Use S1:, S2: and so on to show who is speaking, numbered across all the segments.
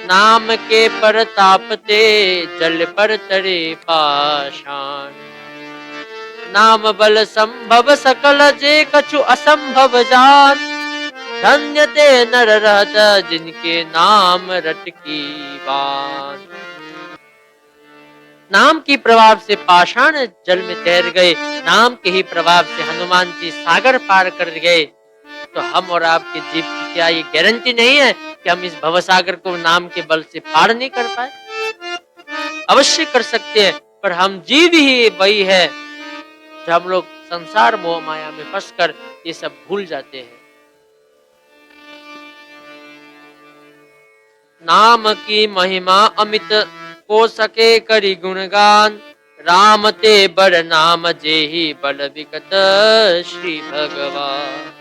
S1: नाम के परताप ते जल पर तरे पाषाण। नाम बल संभव सकल जे कछु असंभव जान। धन्य ते नर रहत जिनके नाम रट की बात। नाम की प्रभाव से पाषाण जल में तैर गए, नाम के ही प्रभाव से हनुमान जी सागर पार कर गए। तो हम और आपके जीव की क्या ये गारंटी नहीं है कि हम इस भवसागर को नाम के बल से पार नहीं कर पाए? अवश्य कर सकते हैं, पर हम जीव ही वही है जो हम लोग संसार मोह माया में फंसकर ये सब भूल जाते हैं। नाम की महिमा अमित को सके करी गुणगान। राम ते बड़ नाम जेहि बल विकट श्री भगवान।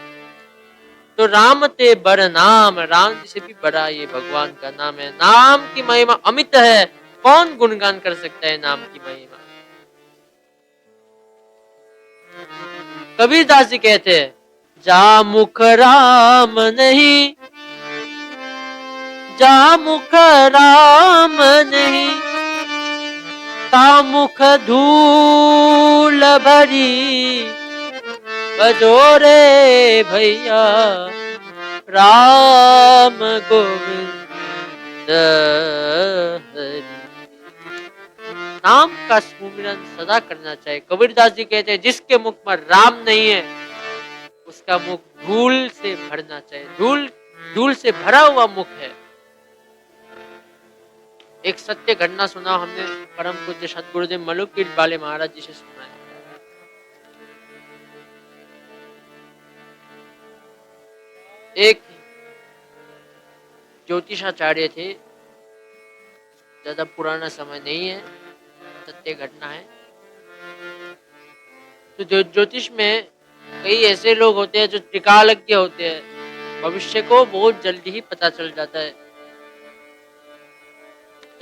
S1: तो राम ते बड़ नाम, राम जी से भी बड़ा ये भगवान का नाम है। नाम की महिमा अमित है, कौन गुणगान कर सकता है नाम की महिमा? कबीरदास जी कहते हैं, जा मुख राम नहीं, जा मुख राम नहीं, ता मुख धूल भरी। बजो रे भैया राम गोविंद हरि। नाम का सुमिरन सदा करना चाहिए। कबीरदास जी कहते हैं, जिसके मुख में राम नहीं है उसका मुख धूल से भरना चाहिए। धूल धूल से भरा हुआ मुख है। एक सत्य घटना सुना हमने, परम पूज्य सतगुरुदेव मलुकपीर वाले महाराज जी से सुना है। एक ज्योतिषाचार्य थे, ज्यादा पुराना समय नहीं है, सत्य घटना है। तो ज्योतिष में कई ऐसे लोग होते हैं जो त्रिकालज्ञ होते हैं, भविष्य को बहुत जल्दी ही पता चल जाता है।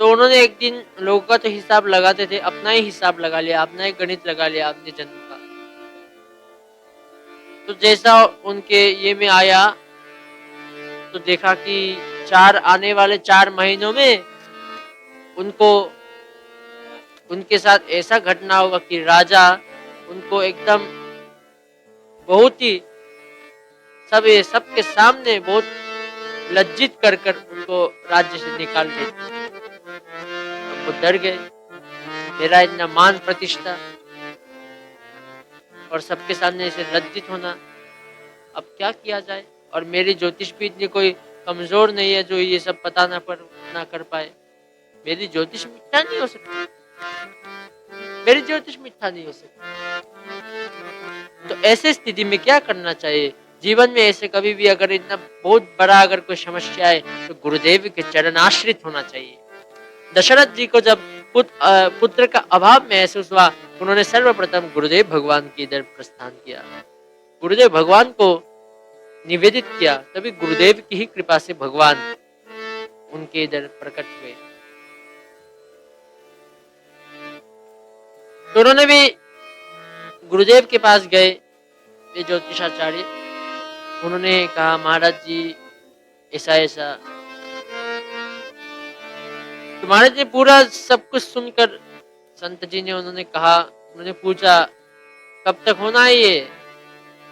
S1: तो उन्होंने एक दिन लोगों का तो हिसाब लगाते थे, अपना ही हिसाब लगा लिया, अपना ही गणित लगा लिया अपने जन्म का। तो जैसा उनके ये में आया तो देखा कि आने वाले 4 महीनों में उनको उनके साथ ऐसा घटना होगा कि राजा उनको एकदम बहुत ही सबके सामने बहुत लज्जित कर कर उनको राज्य से निकाल देते। वो डर गए, मेरा इतना मान प्रतिष्ठा और सबके सामने ऐसे लज्जित होना, अब क्या किया जाए? और मेरी ज्योतिष भी इतनी कोई कमजोर नहीं है जो ये सब पता ना कर पाए। मेरी ज्योतिष मिथ्या नहीं हो सकती, मेरी ज्योतिष मिथ्या नहीं हो सकती। तो ऐसे स्थिति में क्या करना चाहिए? जीवन में ऐसे कभी भी अगर इतना बहुत बड़ा अगर कोई समस्या है तो गुरुदेव के चरण आश्रित होना चाहिए। दशरथ जी को जब पुत्र का अभाव महसूस हुआ, उन्होंने सर्वप्रथम गुरुदेव भगवान की इधर प्रस्थान किया, गुरुदेव भगवान को निवेदित किया। तभी गुरुदेव की ही कृपा से भगवान उनके इधर प्रकट हुए। तो उन्होंने भी गुरुदेव के पास गए, ये ज्योतिषाचार्य। उन्होंने कहा, महाराज जी ऐसा ऐसा। तो महाराज जी पूरा सब कुछ सुनकर संत जी ने उन्होंने पूछा, कब तक होना है ये?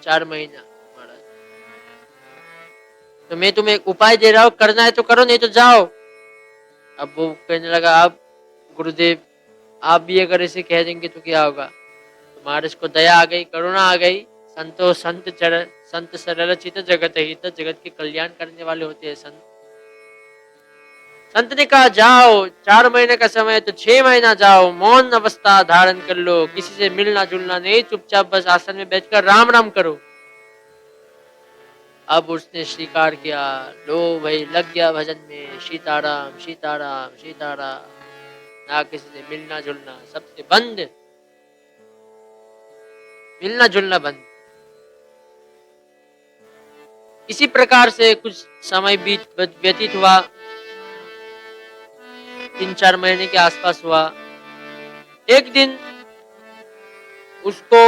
S1: 4 महीना महाराज। तो मैं तुम्हें एक उपाय दे रहा हूँ, करना है तो करो, नहीं तो जाओ। अब वो कहने लगा, आप गुरुदेव आप भी अगर ऐसे कह देंगे तो क्या होगा? तो महाराज को दया आ गई, करुणा आ गई। संत सरल चित जगत हित, जगत के कल्याण करने वाले होते हैं संत। संत ने कहा, जाओ, 4 महीने का समय है तो 6 महीना जाओ, मौन अवस्था धारण कर लो, किसी से मिलना जुलना नहीं, चुपचाप बस आसन में बैठकर राम राम करो। अब उसने स्वीकार किया, लो भाई, लग गया भजन में, सीताराम सीताराम सीताराम। ना किसी से मिलना जुलना, सबसे बंद, मिलना जुलना बंद। इसी प्रकार से कुछ समय व्यतीत हुआ, 3-4 महीने के आसपास हुआ। एक दिन उसको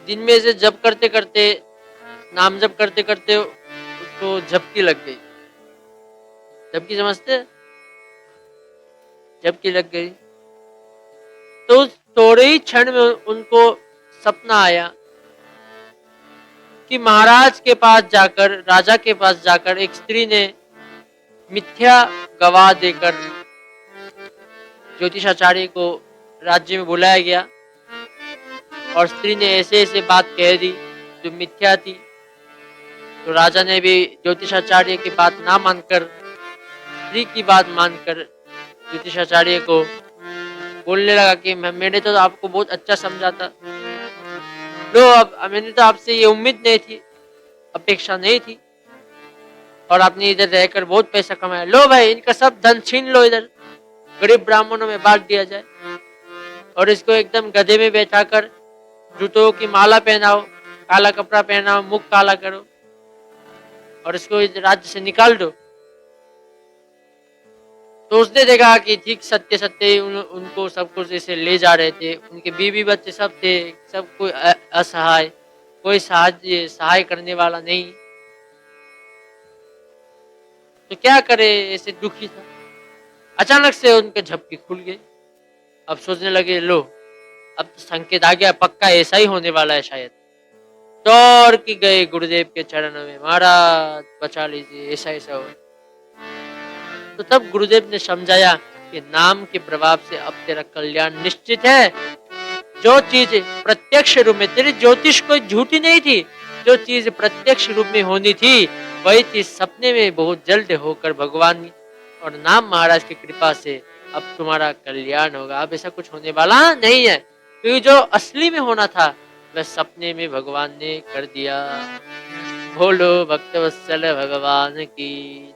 S1: दिन में से जप करते करते, नाम जप करते करते उसको झपकी लग गई। झपकी समझते हैं? झपकी लग गई। तो थोड़े ही क्षण में उनको सपना आया कि महाराज के पास जाकर, राजा के पास जाकर एक स्त्री ने मिथ्या गवाह देकर ज्योतिषाचार्य को राज्य में बुलाया गया और स्त्री ने ऐसे ऐसे बात कह दी जो मिथ्या थी। तो राजा ने भी ज्योतिषाचार्य की बात ना मानकर, स्त्री की बात मानकर ज्योतिषाचार्य को बोलने लगा कि मैंने तो आपको बहुत अच्छा समझा था, लो अब मैंने तो आपसे ये उम्मीद नहीं थी, अपेक्षा नहीं थी, और आपने इधर रहकर बहुत पैसा कमाया। लो भाई, इनका सब धन छीन लो, इधर गरीब ब्राह्मणों में बांट दिया जाए, और इसको एकदम गधे में बैठाकर जूतों की माला पहनाओ, काला कपड़ा पहनाओ, मुख काला करो और इसको इस राज्य से निकाल दो। तो उसने देखा कि ठीक सत्य सत्य उनको सब कुछ ऐसे ले जा रहे थे, उनके बीवी बच्चे सब थे, सब कोई असहाय, कोई सहाय करने वाला नहीं। तो क्या करे, ऐसे दुखी था। अचानक से उनके झपकी खुल गई। अब सोचने लगे, लो अब तो संकेत आ गया, पक्का ऐसा ही होने वाला है शायद। दौड़ के गए गुरुदेव के चरणों में, महाराज बचा लीजिए, ऐसा ऐसा हो। तो तब गुरुदेव ने समझाया कि नाम के प्रभाव से अब तेरा कल्याण निश्चित है। जो चीज प्रत्यक्ष रूप में, तेरी ज्योतिष कोई झूठी नहीं थी, जो चीज प्रत्यक्ष रूप में होनी थी वही चीज सपने में बहुत जल्द होकर भगवान और नाम महाराज की कृपा से अब तुम्हारा कल्याण होगा। अब ऐसा कुछ होने वाला नहीं है, क्योंकि जो असली में होना था वह सपने में भगवान ने कर दिया। बोलो भक्तवत्सल भगवान की।